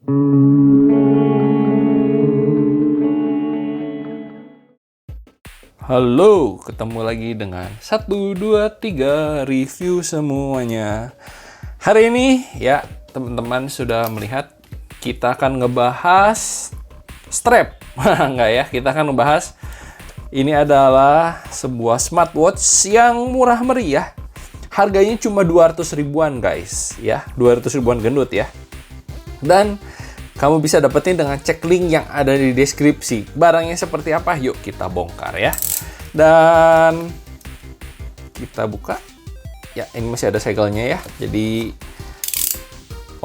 Halo, ketemu lagi dengan 1, 2, 3 review semuanya. Hari ini ya teman-teman sudah melihat kita akan ngebahas strap. Enggak ya, kita akan ngebahas ini adalah sebuah smartwatch yang murah meriah. Harganya cuma 200 ribuan guys ya, 200 ribuan gendut ya. Dan kamu bisa dapetin dengan cek link yang ada di deskripsi. Barangnya seperti apa? Yuk kita bongkar ya. Dan kita buka. Ya, ini masih ada segelnya ya. Jadi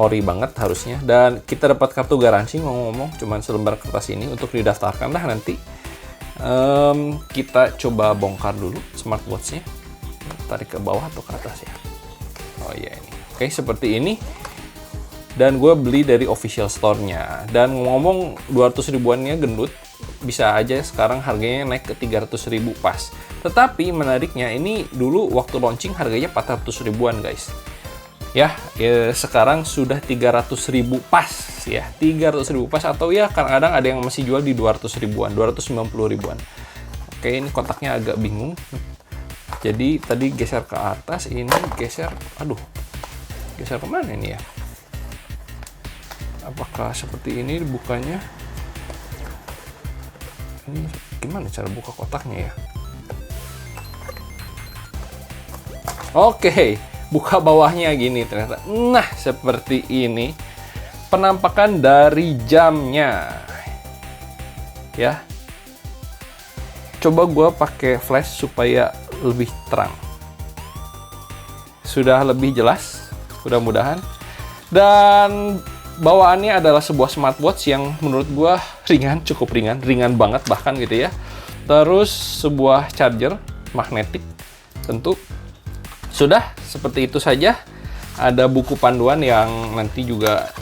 ori banget harusnya. Dan kita dapat kartu garansi, ngomong-ngomong cuman selembar kertas ini untuk didaftarkan dah nanti. Kita coba bongkar dulu smartwatch-nya. Tarik ke bawah atau ke atas ya. Oh iya ini. Oke, seperti ini. Dan gue beli dari official store-nya. Dan ngomong 200 ribuannya gendut, bisa aja sekarang harganya naik ke 300 ribu pas. Tetapi menariknya ini dulu waktu launching harganya 400 ribuan guys. Ya, sekarang sudah 300 ribu pas ya. 300 ribu pas atau ya kadang-kadang ada yang masih jual di 200 ribuan, 290 ribuan. Oke, ini kotaknya agak bingung. Jadi tadi geser ke atas, ini geser, geser kemana ini ya? Apakah seperti ini bukanya? Ini gimana cara buka kotaknya ya? Oke, buka bawahnya gini ternyata. Nah, seperti ini penampakan dari jamnya. Ya. Coba gue pakai flash supaya lebih terang. Sudah lebih jelas, mudah-mudahan. Dan bawaannya adalah sebuah smartwatch yang menurut gua ringan, cukup ringan banget bahkan gitu ya. Terus sebuah charger magnetik tentu. Sudah seperti itu saja. Ada buku panduan yang nanti juga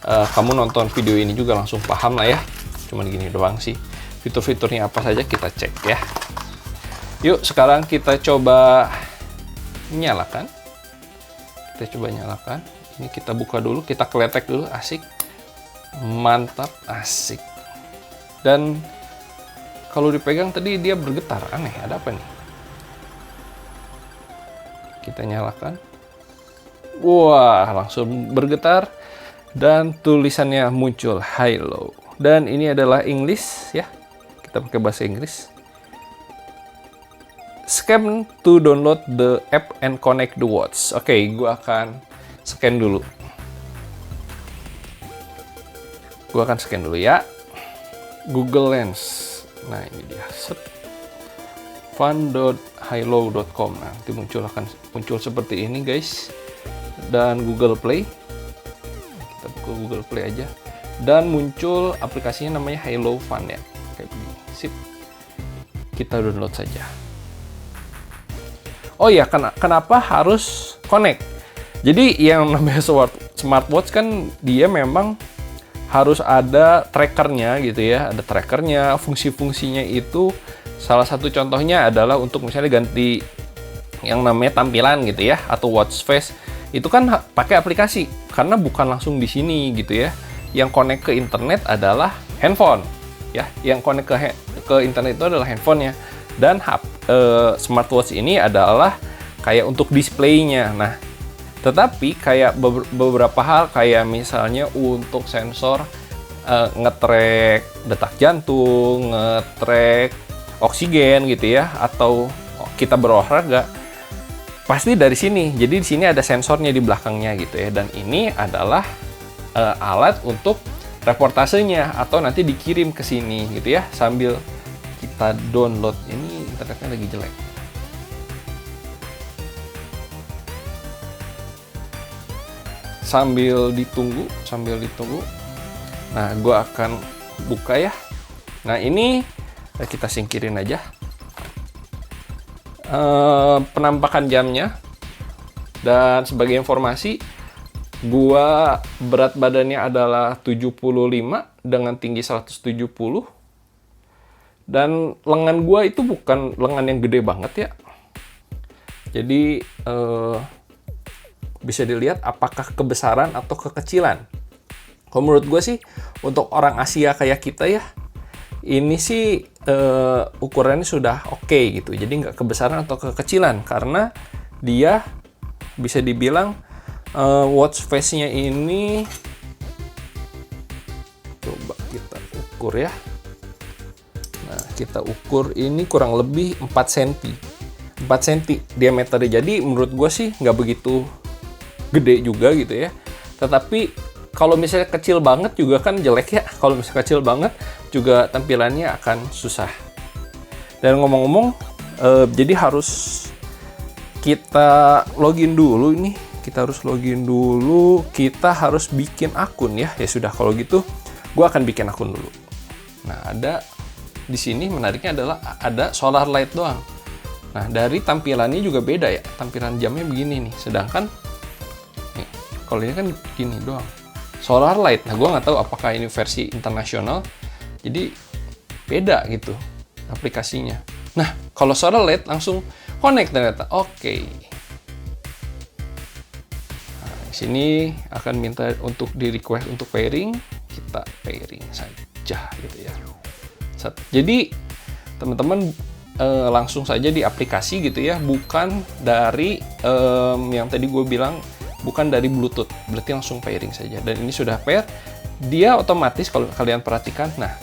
kamu nonton video ini juga langsung paham lah ya. Cuman gini doang sih. Fitur-fiturnya apa saja kita cek ya. Yuk sekarang kita coba nyalakan. Kita coba nyalakan. Ini kita buka dulu, kita kletek dulu, asik. Mantap, asik. Dan kalau dipegang tadi dia bergetar, aneh, ada apa nih? Kita nyalakan. Wah, langsung bergetar. Dan tulisannya muncul, high-low. Dan ini adalah English ya, kita pakai bahasa Inggris. Scan to download the app and connect the watch. Oke, gua akan scan dulu. Gua akan scan dulu ya. Google Lens. Nah, ini dia. fun.highlow.com. Nah, nanti akan muncul seperti ini, guys. Dan Google Play. Kita buka Google Play aja. Dan muncul aplikasinya namanya Highlow Fun ya. Kayak begini. Sip. Kita download saja. Oh ya, kenapa harus connect? Jadi yang namanya smartwatch kan dia memang harus ada trackernya gitu ya, ada trackernya, fungsi-fungsinya itu salah satu contohnya adalah untuk misalnya ganti yang namanya tampilan gitu ya, atau watch face itu kan pakai aplikasi karena bukan langsung di sini gitu ya. Yang connect ke internet adalah handphone ya, yang connect ke internet itu adalah handphonenya dan smartwatch ini adalah kayak untuk displaynya. Nah, tetapi kayak beberapa hal kayak misalnya untuk sensor nge-track detak jantung, nge-track oksigen gitu ya, atau kita berolahraga pasti dari sini. Jadi di sini ada sensornya di belakangnya gitu ya. Dan ini adalah alat untuk reportasenya atau nanti dikirim ke sini gitu ya sambil kita download. Ini internetnya lagi jelek. Sambil ditunggu. Nah, gue akan buka ya. Nah, ini kita singkirin aja. Penampakan jamnya. Dan sebagai informasi, gue berat badannya adalah 75 dengan tinggi 170. Dan lengan gue itu bukan lengan yang gede banget ya. Jadi, bisa dilihat apakah kebesaran atau kekecilan. Kalau menurut gue sih, untuk orang Asia kayak kita ya, ini sih ukurannya sudah oke gitu. Jadi nggak kebesaran atau kekecilan, karena dia bisa dibilang watch face-nya ini, coba kita ukur ya. Nah, kita ukur ini kurang lebih 4 cm. 4 cm diameternya. Jadi menurut gue sih nggak begitu gede juga gitu ya. Tetapi kalau misalnya kecil banget juga kan jelek ya. Kalau misalnya kecil banget juga tampilannya akan susah. Dan ngomong-ngomong, jadi harus kita login dulu nih. Kita harus login dulu. Kita harus bikin akun ya. Ya sudah, kalau gitu gue akan bikin akun dulu. Nah, ada di sini menariknya adalah ada solar light doang. Nah, dari tampilannya juga beda ya. Tampilan jamnya begini nih. Sedangkan nih, kalau ini kan gini doang. Solar light. Nah, gue nggak tahu apakah ini versi internasional. Jadi beda gitu aplikasinya. Nah, kalau solar light langsung connect ternyata. Oke. Nah, di sini akan minta untuk di request untuk pairing. Kita pairing saja gitu ya. Jadi teman-teman langsung saja di aplikasi gitu ya, bukan dari yang tadi gue bilang, bukan dari Bluetooth, berarti langsung pairing saja. Dan ini sudah pair, dia otomatis kalau kalian perhatikan, nah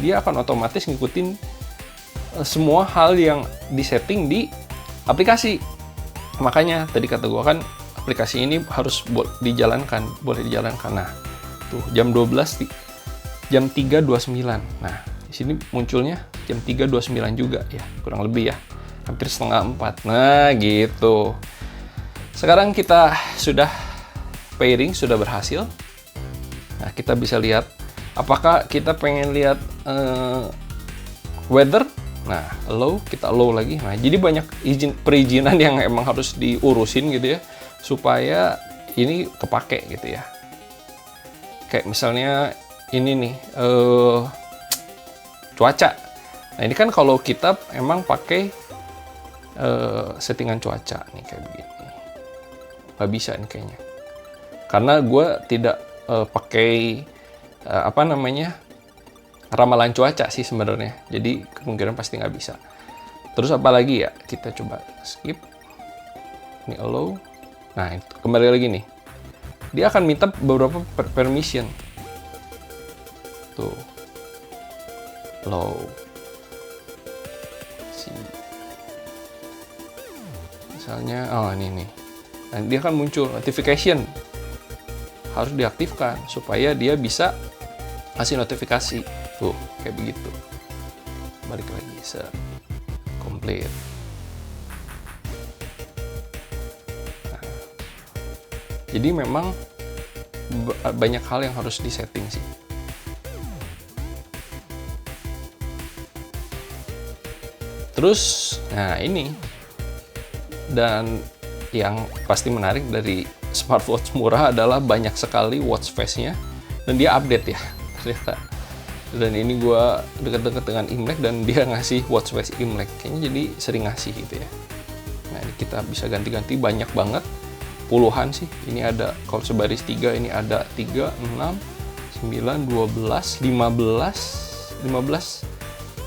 dia akan otomatis ngikutin semua hal yang disetting di aplikasi. Makanya tadi kata gue kan, aplikasi ini harus dijalankan, boleh dijalankan. Nah tuh jam 12, jam 3.29. Nah di sini munculnya jam 3.29 juga ya, kurang lebih ya, hampir setengah 4. Nah gitu. Sekarang kita sudah pairing, sudah berhasil. Nah, kita bisa lihat apakah kita pengen lihat weather. Nah, allow, kita allow lagi. Nah, jadi banyak perizinan yang emang harus diurusin gitu ya, supaya ini kepake gitu ya. Kayak misalnya ini nih, cuaca. Nah, ini kan kalau kita emang pakai settingan cuaca nih kayak begini. Nggak bisa nih kayaknya, karena gue tidak pakai ramalan cuaca sih sebenarnya, jadi kemungkinan pasti nggak bisa. Terus apalagi ya, kita coba skip ini, allow. Nah itu kembali lagi nih, dia akan minta beberapa permission tuh, allow misalnya, ini nih. Nah, dia akan muncul notification, harus diaktifkan supaya dia bisa kasih notifikasi tuh kayak begitu. Balik lagi, complete. Nah, jadi memang banyak hal yang harus disetting sih. Terus, nah ini, dan yang pasti menarik dari smartwatch murah adalah banyak sekali watch face-nya, dan dia update ya ternyata. Dan ini gue deket-deket dengan Imlek dan dia ngasih watch face Imlek, kayaknya jadi sering ngasih gitu ya. Nah ini kita bisa ganti-ganti banyak banget, puluhan sih. Ini ada kalau sebaris 3, ini ada 3, 6, 9, 12, 15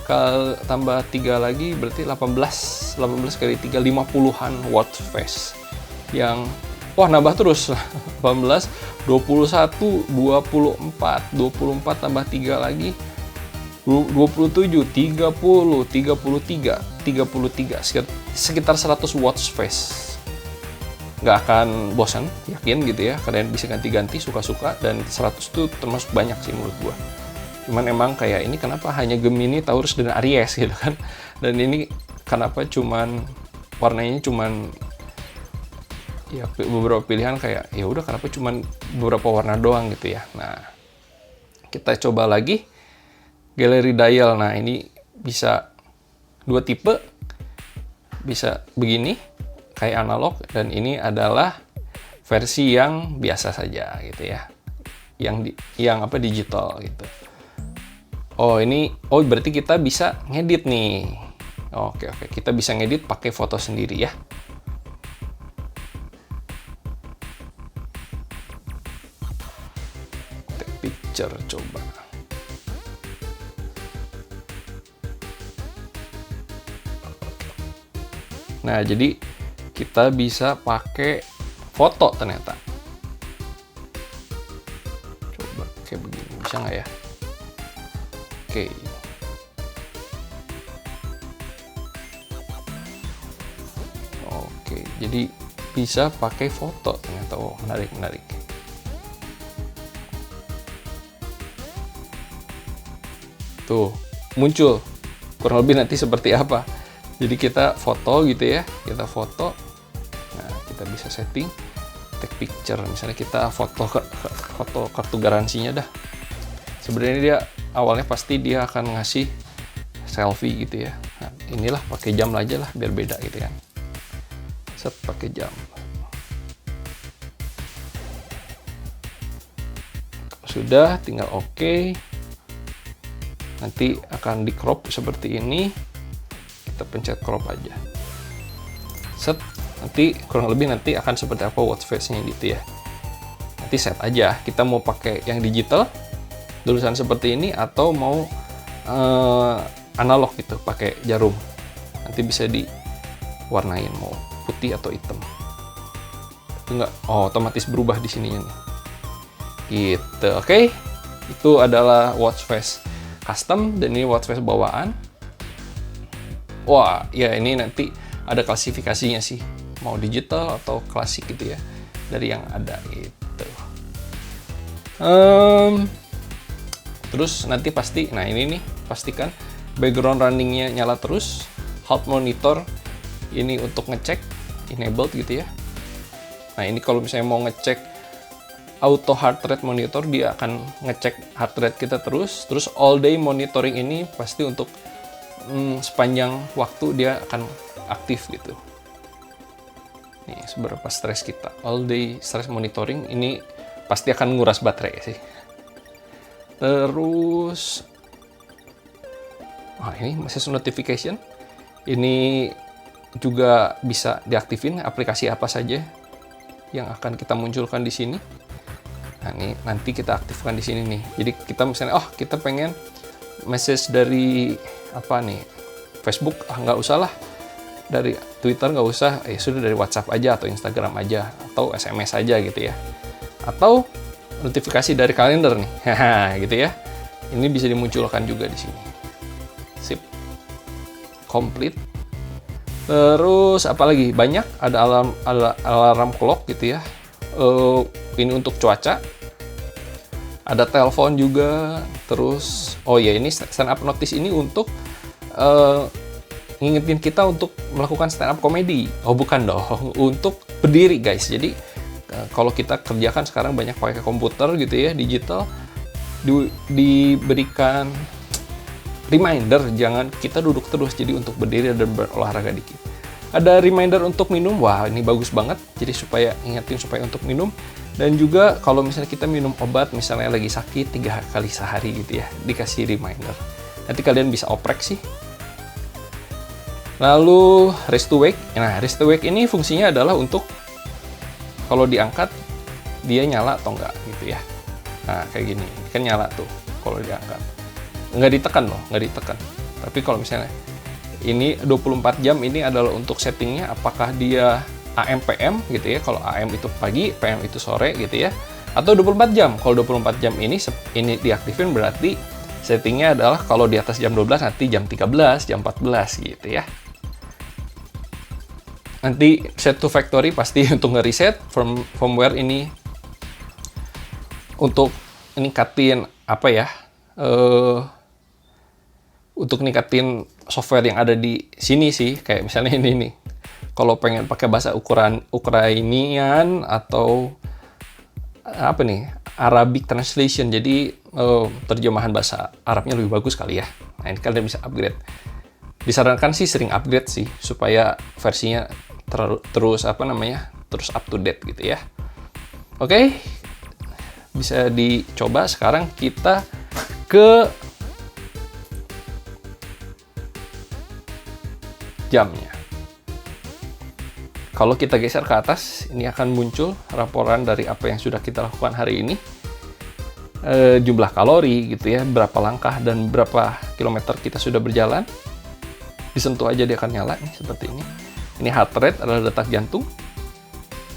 kalau tambah 3 lagi berarti 18 kali 3, 50-an watch face yang nambah terus. 18, 21, 24 tambah 3 lagi 27, 30, 33 sekitar 100 watch face. Nggak akan bosan, yakin gitu ya, kalian bisa ganti-ganti suka-suka, dan 100 itu termasuk banyak sih menurut gua. Cuman emang kayak ini kenapa hanya Gemini, Taurus, dan Aries gitu kan. Dan ini kenapa cuman warnanya cuman ya beberapa pilihan, kayak ya udah kenapa cuman beberapa warna doang gitu ya. Nah, kita coba lagi gallery dial. Nah, ini bisa 2 tipe. Bisa begini kayak analog, dan ini adalah versi yang biasa saja gitu ya. Yang digital gitu. Berarti kita bisa ngedit nih. Oke, kita bisa ngedit pakai foto sendiri ya. picture coba. Nah, jadi kita bisa pakai foto ternyata. Coba kayak begini, bisa nggak ya? Oke. Oke, jadi bisa pakai foto ternyata. Oh, menarik. Tuh, muncul. Kurang lebih nanti seperti apa. Jadi kita foto gitu ya, kita foto. Nah, kita bisa setting take picture. Misalnya kita foto kartu garansinya dah. Sebenarnya dia awalnya pasti dia akan ngasih selfie gitu ya. Nah, inilah pakai jam aja lah biar beda gitu kan. Set pakai jam. Sudah, tinggal oke. Nanti akan di crop seperti ini. Kita pencet crop aja. Set, nanti kurang lebih nanti akan seperti apa watch face-nya gitu ya. Nanti set aja. Kita mau pakai yang digital, tulisan seperti ini, atau mau analog gitu, pakai jarum. Nanti bisa diwarnain mau putih atau hitam. Enggak, oh otomatis berubah di sininya nih. Gitu, oke. Itu adalah watch face custom dan ini watch face bawaan. Wah, ya ini nanti ada klasifikasinya sih, mau digital atau klasik gitu ya, dari yang ada itu. Terus nanti pasti, nah ini nih, pastikan background runningnya nyala terus, heart monitor ini untuk ngecek, enabled gitu ya. Nah ini kalau misalnya mau ngecek auto heart rate monitor, dia akan ngecek heart rate kita terus all day monitoring ini pasti untuk sepanjang waktu dia akan aktif gitu. Nih seberapa stres kita, all day stress monitoring ini pasti akan nguras baterai sih. Terus ini message notification ini juga bisa diaktifin, aplikasi apa saja yang akan kita munculkan di sini. Nah, ini nanti kita aktifkan di sini nih. Jadi kita misalnya, kita pengen message dari apa nih? Facebook, nggak usah lah. Dari Twitter nggak usah, sudah dari WhatsApp aja atau Instagram aja atau SMS aja gitu ya. Atau notifikasi dari kalender nih, gitu ya. Ini bisa dimunculkan juga di sini. Sip, complete. Terus apalagi banyak, ada alarm clock gitu ya. Ini untuk cuaca, ada telepon juga. Terus ini stand up notice ini untuk ngingetin kita untuk melakukan stand up comedy. Bukan dong, untuk berdiri guys. Jadi kalau kita kerjakan sekarang banyak pakai komputer gitu ya, digital, diberikan reminder jangan kita duduk terus, jadi untuk berdiri dan berolahraga dikit. Ada reminder untuk minum, wah ini bagus banget, jadi supaya ingetin supaya untuk minum. Dan juga kalau misalnya kita minum obat, misalnya lagi sakit 3 kali sehari gitu ya, dikasih reminder. Nanti kalian bisa oprek sih. Lalu rest to wake. Nah, rest to wake ini fungsinya adalah untuk kalau diangkat dia nyala atau enggak gitu ya. Nah, kayak gini, kan nyala tuh kalau diangkat. Nggak ditekan loh, nggak ditekan. Tapi kalau misalnya ini 24 jam ini adalah untuk settingnya apakah dia AM PM gitu ya. Kalau AM itu pagi, PM itu sore gitu ya. Atau 24 jam. Kalau 24 jam ini diaktifin berarti settingnya adalah kalau di atas jam 12 nanti jam 13, jam 14 gitu ya. Nanti set to factory pasti untuk nge-reset firmware ini untuk ningkatin apa ya? Untuk ningkatin software yang ada di sini sih, kayak misalnya ini nih. Kalau pengen pakai bahasa Ukrainian atau apa nih, Arabic translation, jadi terjemahan bahasa Arabnya lebih bagus kali ya. Nah ini kalian bisa upgrade. Disarankan sih sering upgrade sih supaya versinya terus up to date gitu ya. Oke, bisa dicoba. Sekarang kita ke jamnya. Kalau kita geser ke atas, ini akan muncul laporan dari apa yang sudah kita lakukan hari ini. jumlah kalori gitu ya, berapa langkah dan berapa kilometer kita sudah berjalan. Disentuh aja dia akan nyala nih seperti ini. Ini heart rate adalah detak jantung.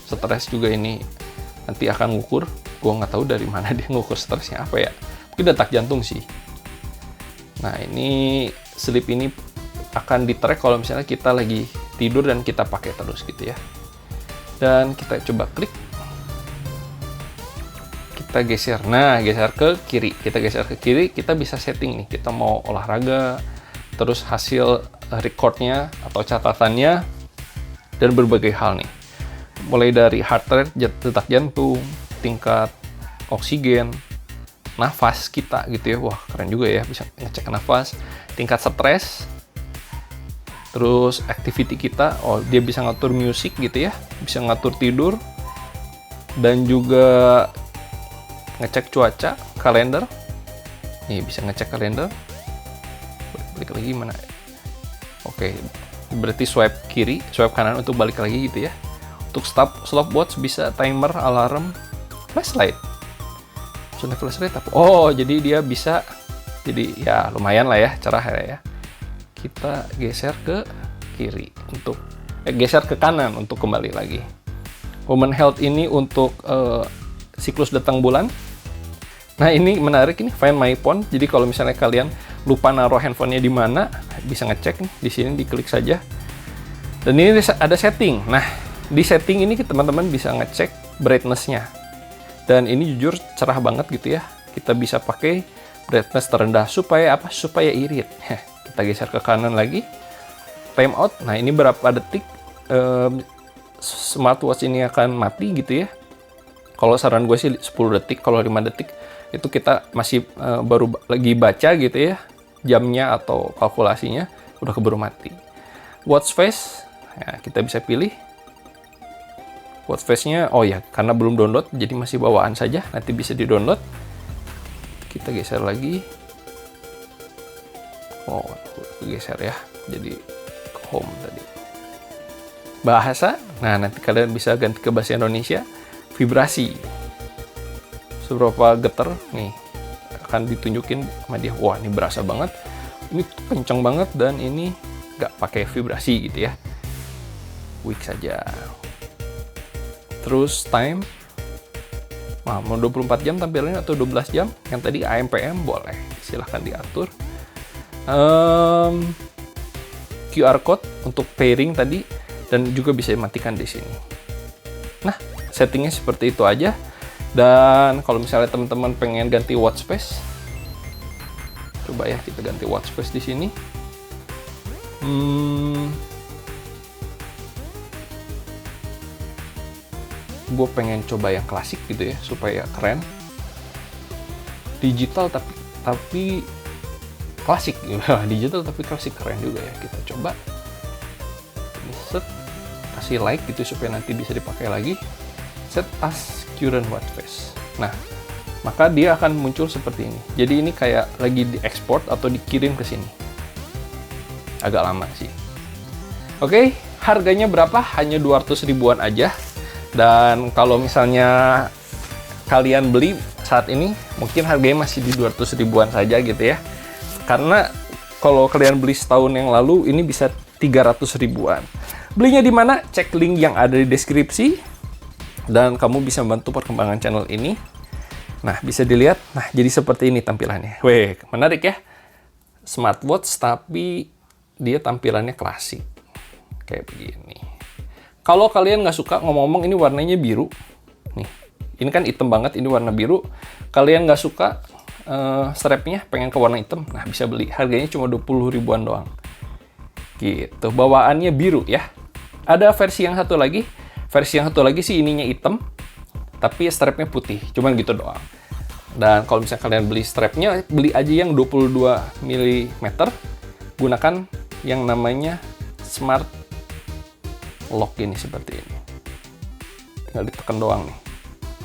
Stres juga ini nanti akan ngukur. Gua nggak tahu dari mana dia ngukur stresnya apa ya. Mungkin detak jantung sih. Nah ini sleep ini akan di-track kalau misalnya kita lagi tidur dan kita pakai terus gitu ya. Dan kita coba klik. Kita geser. Nah, geser ke kiri. Kita geser ke kiri, kita bisa setting nih. Kita mau olahraga, terus hasil recordnya atau catatannya, dan berbagai hal nih. Mulai dari heart rate, detak jantung, tingkat oksigen, nafas kita gitu ya. Wah, keren juga ya, bisa ngecek nafas, tingkat stres, terus activity kita. Oh, dia bisa ngatur musik gitu ya, bisa ngatur tidur, dan juga ngecek cuaca, kalender. Nih bisa ngecek kalender. Balik lagi mana? Oke, berarti swipe kiri, swipe kanan untuk balik lagi gitu ya. Untuk stopwatch bisa timer, alarm, flashlight. Sudah flashlight apa? Oh, jadi dia bisa, jadi ya lumayan lah ya, cerah ya. Kita geser ke kiri untuk geser ke kanan untuk kembali lagi. Women Health ini untuk siklus datang bulan. Nah ini menarik ini, Find My Phone. Jadi kalau misalnya kalian lupa naruh handphonenya di mana, bisa ngecek nih di sini, diklik saja. Dan ini ada setting. Nah di setting ini teman-teman bisa ngecek brightness-nya. Dan ini jujur cerah banget gitu ya. Kita bisa pakai brightness terendah supaya apa? Supaya irit. Kita geser ke kanan lagi. Time out. Nah ini berapa detik smartwatch ini akan mati gitu ya. Kalau saran gue sih 10 detik, kalau 5 detik itu kita masih baru lagi baca gitu ya, jamnya atau kalkulasinya udah keburu mati. Watch face, ya, kita bisa pilih. Watch face-nya, oh ya, karena belum download, jadi masih bawaan saja, nanti bisa di-download. Kita geser lagi. Oh, geser ya, jadi ke home tadi. Bahasa, nah nanti kalian bisa ganti ke bahasa Indonesia. Vibrasi, seberapa getar nih akan ditunjukin sama dia. Wah, ini berasa banget, ini kencang banget, dan ini nggak pakai vibrasi gitu ya, weak saja. Terus time, nah, mau 24 jam tampilannya atau 12 jam, yang tadi AM PM boleh, silahkan diatur. QR code untuk pairing tadi, dan juga bisa dimatikan di sini. Nah, settingnya seperti itu aja. Dan kalau misalnya teman-teman pengen ganti watch face, coba ya kita ganti watch face di sini. Gue pengen coba yang klasik gitu ya, supaya keren. Digital tapi klasik. Digital tapi klasik, keren juga ya. Kita coba. Ini set, kasih like gitu supaya nanti bisa dipakai lagi. Set as current watch face. Nah, maka dia akan muncul seperti ini. Jadi ini kayak lagi diekspor atau dikirim ke sini. Agak lama sih. Oke, harganya berapa? Hanya 200 ribuan aja. Dan kalau misalnya kalian beli saat ini, mungkin harganya masih di 200 ribuan saja gitu ya. Karena kalau kalian beli setahun yang lalu, ini bisa 300 ribuan. Belinya di mana? Cek link yang ada di deskripsi. Dan kamu bisa membantu perkembangan channel ini. Nah, bisa dilihat. Nah, jadi seperti ini tampilannya. Weh, menarik ya. Smartwatch, tapi dia tampilannya klasik. Kayak begini. Kalau kalian nggak suka, ngomong-ngomong ini warnanya biru. Nih, ini kan hitam banget, ini warna biru. Kalian nggak suka strapnya, pengen ke warna hitam, nah bisa beli. Harganya cuma 20 ribuan doang. Gitu, bawaannya biru ya. Ada versi yang satu lagi. Versi yang satu lagi sih ininya hitam, tapi strapnya putih. Cuman gitu doang. Dan kalau misalnya kalian beli strapnya, beli aja yang 22 mm. Gunakan yang namanya Smart Lock ini seperti ini. Tinggal ditekan doang nih.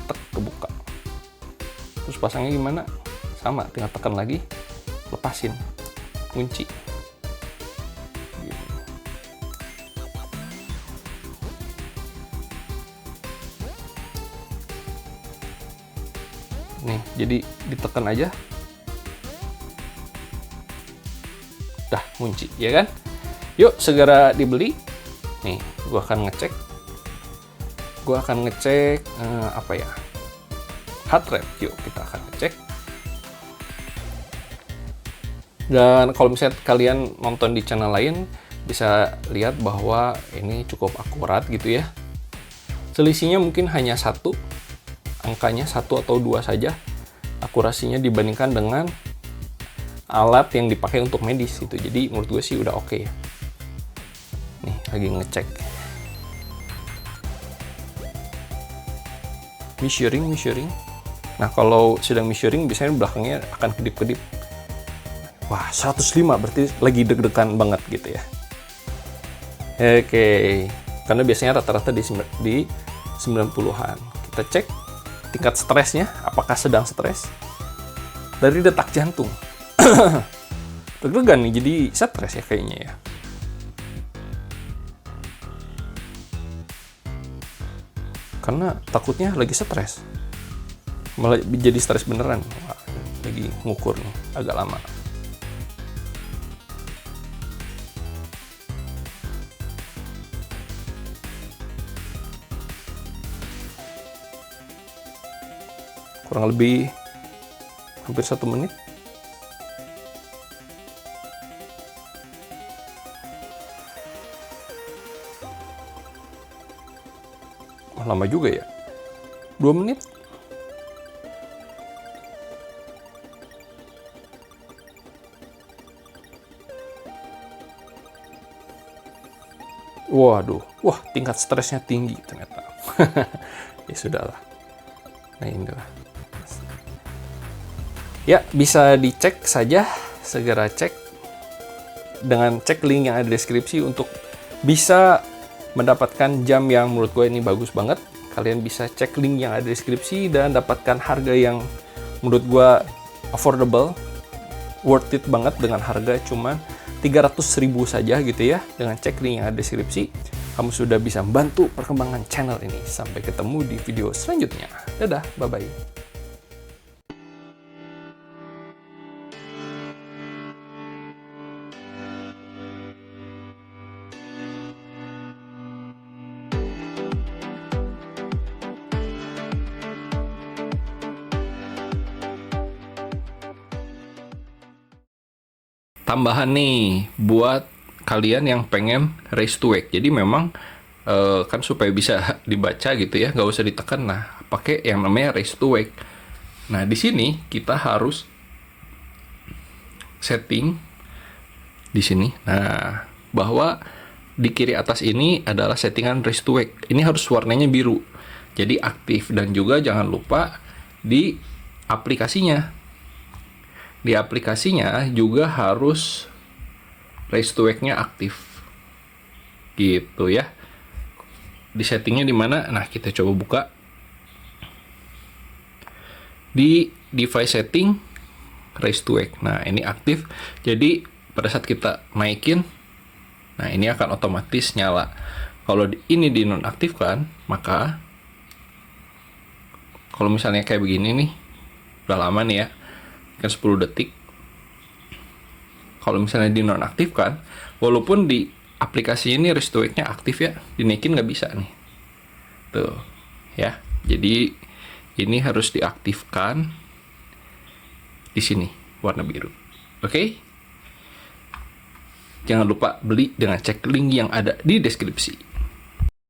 Tek, kebuka. Terus pasangnya gimana? Sama, tinggal tekan lagi, lepasin. Kunci. Nih, Jadi ditekan aja. Dah kunci, ya kan? Yuk segera dibeli. Nih, gua akan ngecek. Apa ya? Heart rate. Yuk kita akan ngecek. Dan kalau misalnya kalian nonton di channel lain, bisa lihat bahwa ini cukup akurat gitu ya. Selisihnya mungkin hanya satu, angkanya 1 atau 2 saja akurasinya dibandingkan dengan alat yang dipakai untuk medis gitu. Jadi menurut gue sih udah oke ya. Nih lagi ngecek. Measuring. Nah kalau sedang measuring biasanya belakangnya akan kedip-kedip. Wah, 105 berarti lagi deg-degan banget gitu ya. Oke, karena biasanya rata-rata di 90-an. Kita cek tingkat stresnya, apakah sedang stres. Dari detak jantung. Deg-degan nih, jadi stres ya kayaknya ya. Karena takutnya lagi stres. Malah jadi stres beneran. Wah, lagi ngukur nih, agak lama. Kurang lebih hampir 1 menit. Lama juga ya. 2 menit. Waduh, wah tingkat stresnya tinggi ternyata. Ya sudahlah. Nah inilah. Ya, bisa dicek saja, segera cek dengan cek link yang ada di deskripsi untuk bisa mendapatkan jam yang menurut gue ini bagus banget. Kalian bisa cek link yang ada di deskripsi dan dapatkan harga yang menurut gue affordable, worth it banget dengan harga cuma 300.000 saja gitu ya. Dengan cek link yang ada di deskripsi, kamu sudah bisa membantu perkembangan channel ini. Sampai ketemu di video selanjutnya. Dadah, bye-bye. Tambahan nih buat kalian yang pengen raise to wake. Jadi memang kan supaya bisa dibaca gitu ya, nggak usah ditekan. Nah, pakai yang namanya raise to wake. Nah, di sini kita harus setting di sini. Nah, bahwa di kiri atas ini adalah settingan raise to wake. Ini harus warnanya biru. Jadi aktif, dan juga jangan lupa di aplikasinya. Di aplikasinya juga harus raise to wake-nya aktif. Gitu ya. Di settingnya di mana? Nah, kita coba buka. Di device setting, raise to wake. Nah, ini aktif. Jadi, pada saat kita naikin, nah ini akan otomatis nyala. Kalau ini dinonaktifkan, maka kalau misalnya kayak begini nih, udah lama nih ya, kan 10 detik. Kalau misalnya dinonaktifkan, walaupun di aplikasi ini raise to wake-nya aktif ya, dinaikin nggak bisa nih. Tuh, ya. Jadi ini harus diaktifkan di sini warna biru. Oke? Jangan lupa beli dengan cek link yang ada di deskripsi.